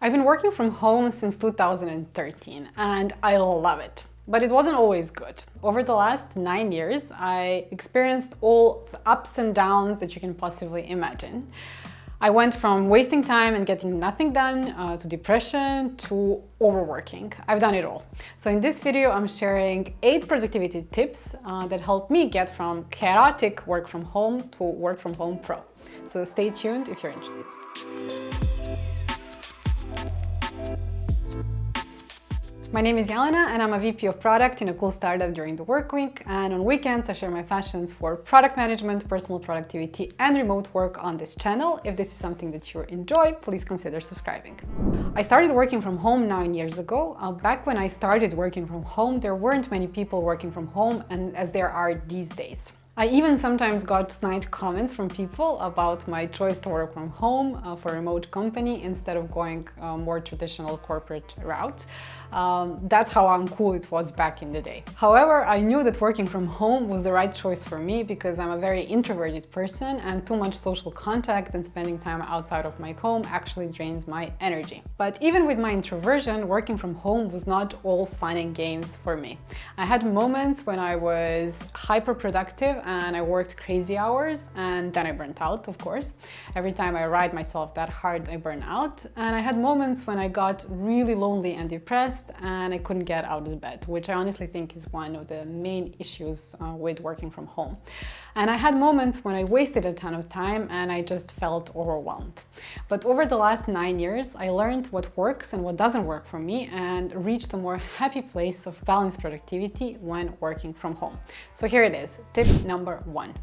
I've been working from home since 2013 and I love it. But it wasn't always good. Over the last 9 years, I experienced all the ups and downs that you can possibly imagine. I went from wasting time and getting nothing done to depression to overworking. I've done it all. So in this video, I'm sharing 8 productivity tips that helped me get from chaotic work from home to work from home pro. So stay tuned if you're interested. My name is Jelena and I'm a VP of product in a cool startup during the work week, and on weekends I share my passions for product management, personal productivity and remote work on this channel. If this is something that you enjoy, please consider subscribing. I started working from home 9 years ago. Back when I started working from home, there weren't many people working from home and as there are these days. I even sometimes got snide comments from people about my choice to work from home for a remote company instead of going a more traditional corporate route. That's how uncool it was back in the day. However, I knew that working from home was the right choice for me because I'm a very introverted person and too much social contact and spending time outside of my home actually drains my energy. But even with my introversion, working from home was not all fun and games for me. I had moments when I was hyper productive and I worked crazy hours and then I burnt out, of course. Every time I ride myself that hard, I burn out. And I had moments when I got really lonely and depressed and I couldn't get out of bed, which I honestly think is one of the main issues with working from home. And I had moments when I wasted a ton of time and I just felt overwhelmed. But over the last 9 years, I learned what works and what doesn't work for me and reached a more happy place of balanced productivity when working from home. So here it is, tip number 1.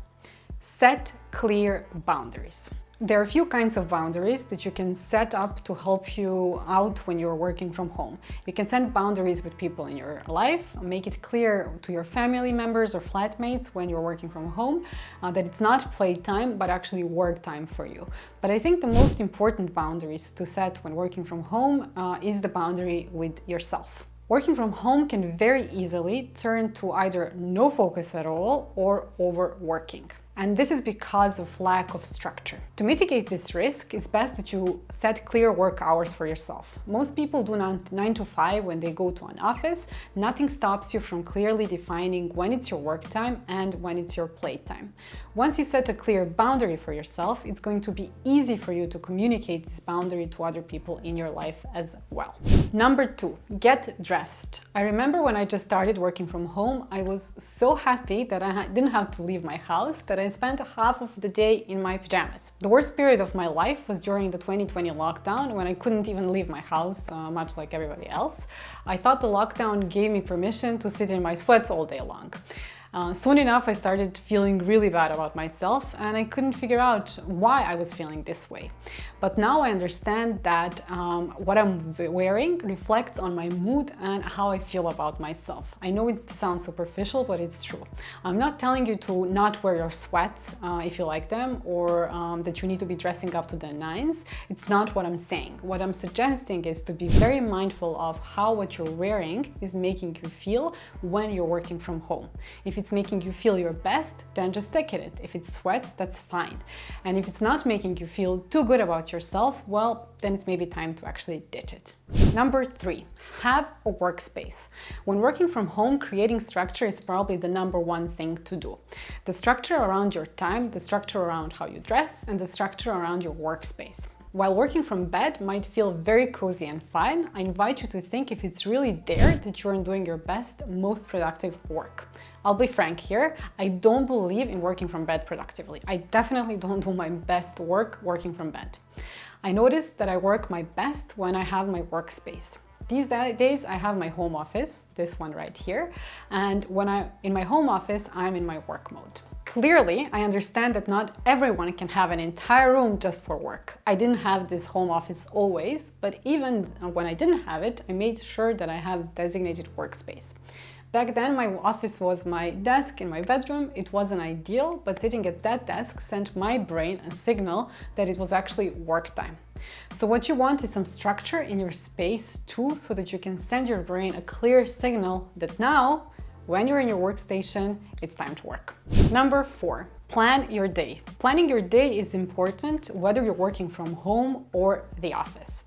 Set clear boundaries. There are a few kinds of boundaries that you can set up to help you out when you're working from home. You can set boundaries with people in your life, make it clear to your family members or flatmates when you're working from home that it's not playtime but actually work time for you. But I think the most important boundaries to set when working from home is the boundary with yourself. Working from home can very easily turn to either no focus at all or overworking. And this is because of lack of structure. To mitigate this risk, it's best that you set clear work hours for yourself. Most people do 9 to 5 when they go to an office. Nothing stops you from clearly defining when it's your work time and when it's your playtime. Once you set a clear boundary for yourself, it's going to be easy for you to communicate this boundary to other people in your life as well. Number 2, get dressed. I remember when I just started working from home, I was so happy that I didn't have to leave my house, that I spent half of the day in my pajamas. The worst period of my life was during the 2020 lockdown when I couldn't even leave my house, much like everybody else. I thought the lockdown gave me permission to sit in my sweats all day long. Soon enough, I started feeling really bad about myself and I couldn't figure out why I was feeling this way. But now I understand that what I'm wearing reflects on my mood and how I feel about myself. I know it sounds superficial, but it's true. I'm not telling you to not wear your sweats if you like them, or that you need to be dressing up to the nines. It's not what I'm saying. What I'm suggesting is to be very mindful of how what you're wearing is making you feel when you're working from home. If it's making you feel your best, then just stick in it. If it's sweats, that's fine. And if it's not making you feel too good about yourself, well, then it's maybe time to actually ditch it. Number 3, have a workspace. When working from home, creating structure is probably the number 1 thing to do. The structure around your time, the structure around how you dress, and the structure around your workspace. While working from bed might feel very cozy and fun, I invite you to think if it's really there that you're doing your best, most productive work. I'll be frank here, I don't believe in working from bed productively. I definitely don't do my best work working from bed. I noticed that I work my best when I have my workspace. These days I have my home office, this one right here, and when I'm in my home office, I'm in my work mode. Clearly, I understand that not everyone can have an entire room just for work. I didn't have this home office always, but even when I didn't have it, I made sure that I have designated workspace. Back then, my office was my desk in my bedroom. It wasn't ideal, but sitting at that desk sent my brain a signal that it was actually work time. So what you want is some structure in your space too, so that you can send your brain a clear signal that now, when you're in your workstation, it's time to work. Number 4, plan your day. Planning your day is important whether you're working from home or the office.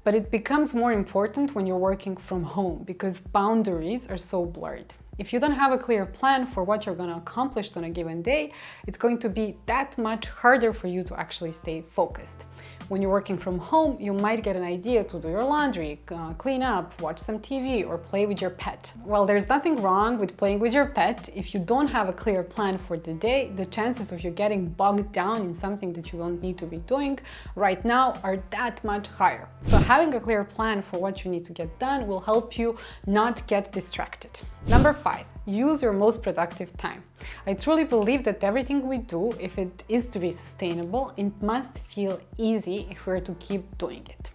But it becomes more important when you're working from home because boundaries are so blurred. If you don't have a clear plan for what you're going to accomplish on a given day, it's going to be that much harder for you to actually stay focused. When you're working from home, you might get an idea to do your laundry, clean up, watch some TV, or play with your pet. Well, there's nothing wrong with playing with your pet. If you don't have a clear plan for the day, the chances of you getting bogged down in something that you don't need to be doing right now are that much higher. So having a clear plan for what you need to get done will help you not get distracted. Number 5. Use your most productive time. I truly believe that everything we do, if it is to be sustainable, it must feel easy if we're to keep doing it.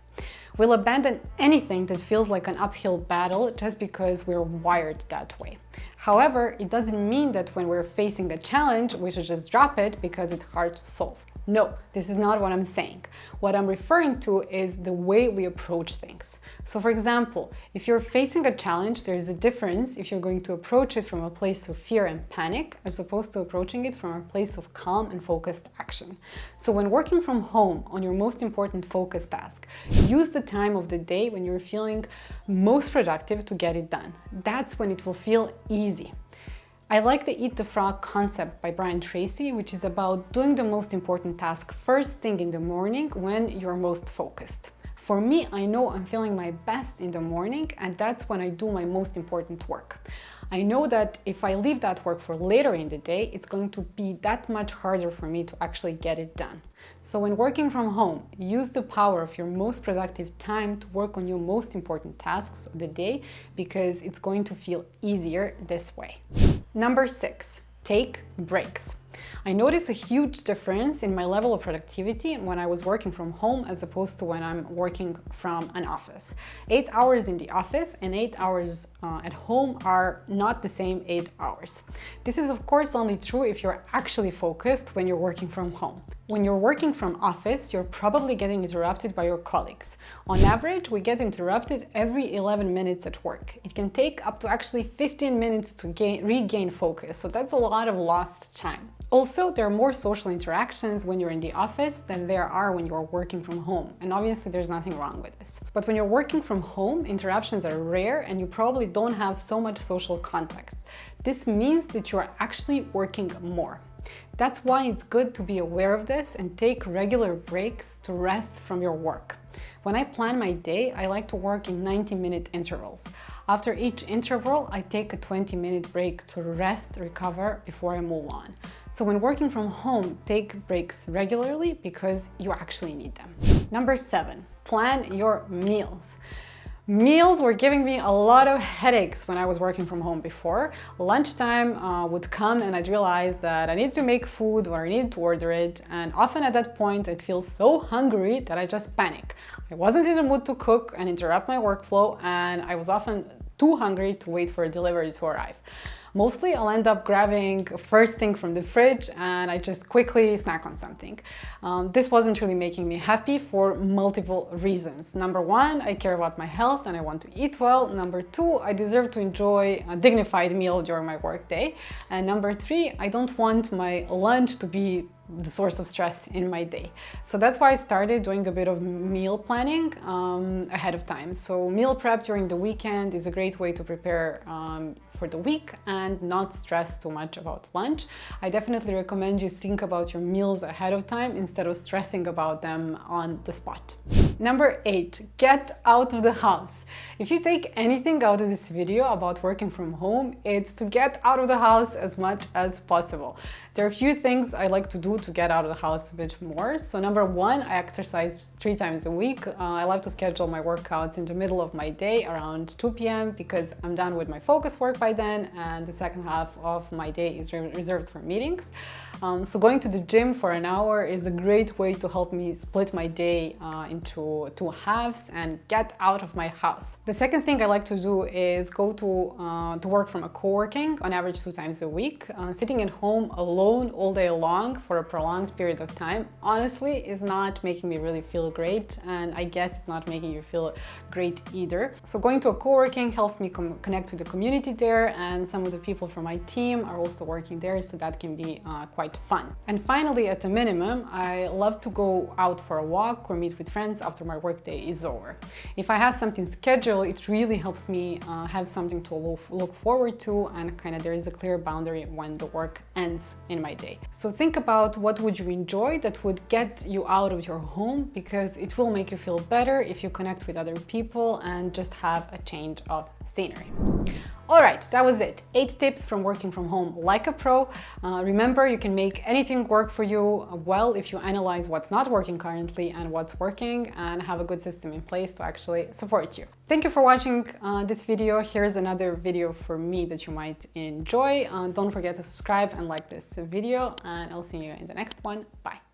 We'll abandon anything that feels like an uphill battle just because we're wired that way. However, it doesn't mean that when we're facing a challenge, we should just drop it because it's hard to solve. No, this is not what I'm saying. What I'm referring to is the way we approach things. So for example, if you're facing a challenge, there's a difference if you're going to approach it from a place of fear and panic as opposed to approaching it from a place of calm and focused action. So when working from home on your most important focus task, use the time of the day when you're feeling most productive to get it done. That's when it will feel easy. I like the Eat the Frog concept by Brian Tracy, which is about doing the most important task first thing in the morning when you're most focused. For me, I know I'm feeling my best in the morning, and that's when I do my most important work. I know that if I leave that work for later in the day, it's going to be that much harder for me to actually get it done. So when working from home, use the power of your most productive time to work on your most important tasks of the day because it's going to feel easier this way. Number 6, take breaks. I noticed a huge difference in my level of productivity when I was working from home as opposed to when I'm working from an office. 8 hours in the office and 8 hours at home are not the same 8 hours. This is of course only true if you're actually focused when you're working from home. When you're working from office, you're probably getting interrupted by your colleagues. On average, we get interrupted every 11 minutes at work. It can take up to actually 15 minutes to regain focus, so that's a lot of lost time. Also, there are more social interactions when you're in the office than there are when you're working from home, and obviously there's nothing wrong with this. But when you're working from home, interruptions are rare and you probably don't have so much social contact. This means that you're actually working more. That's why it's good to be aware of this and take regular breaks to rest from your work. When I plan my day, I like to work in 90-minute intervals. After each interval, I take a 20-minute break to rest, recover before I move on. So when working from home, take breaks regularly because you actually need them. Number 7, plan your meals. Meals were giving me a lot of headaches when I was working from home before. Lunchtime would come and I'd realize that I need to make food or I need to order it, and often at that point I'd feel so hungry that I just panic. I wasn't in the mood to cook and interrupt my workflow, and I was often too hungry to wait for a delivery to arrive. Mostly I'll end up grabbing first thing from the fridge and I just quickly snack on something. This wasn't really making me happy for multiple reasons. Number 1, I care about my health and I want to eat well. Number 2, I deserve to enjoy a dignified meal during my workday. And number 3, I don't want my lunch to be the source of stress in my day. So that's why I started doing a bit of meal planning ahead of time. So meal prep during the weekend is a great way to prepare for the week and not stress too much about lunch. I definitely recommend you think about your meals ahead of time instead of stressing about them on the spot. Number 8, get out of the house. If you take anything out of this video about working from home, it's to get out of the house as much as possible. There are a few things I like to do to get out of the house a bit more. So number 1, I exercise 3 times a week. I love to schedule my workouts in the middle of my day around 2 p.m. because I'm done with my focus work by then and the second half of my day is reserved for meetings. So going to the gym for an hour is a great way to help me split my day into 2 halves and get out of my house. The second thing I like to do is go to work from a co-working on average 2 times a week. Sitting at home alone all day long for a prolonged period of time honestly is not making me really feel great, and I guess it's not making you feel great either. So going to a co-working helps me connect with the community there, and some of the people from my team are also working there, so that can be quite fun. And finally, at a minimum, I love to go out for a walk or meet with friends after my workday is over. If I have something scheduled, it really helps me have something to look forward to, and kind of there is a clear boundary when the work ends in my day. So think about what would you enjoy that would get you out of your home, because it will make you feel better if you connect with other people and just have a change of scenery. All right, that was it. 8 tips from working from home like a pro. Remember, you can make anything work for you well if you analyze what's not working currently and what's working, and have a good system in place to actually support you. Thank you for watching this video. Here's another video for me that you might enjoy. Don't forget to subscribe and like this video, and I'll see you in the next one. Bye.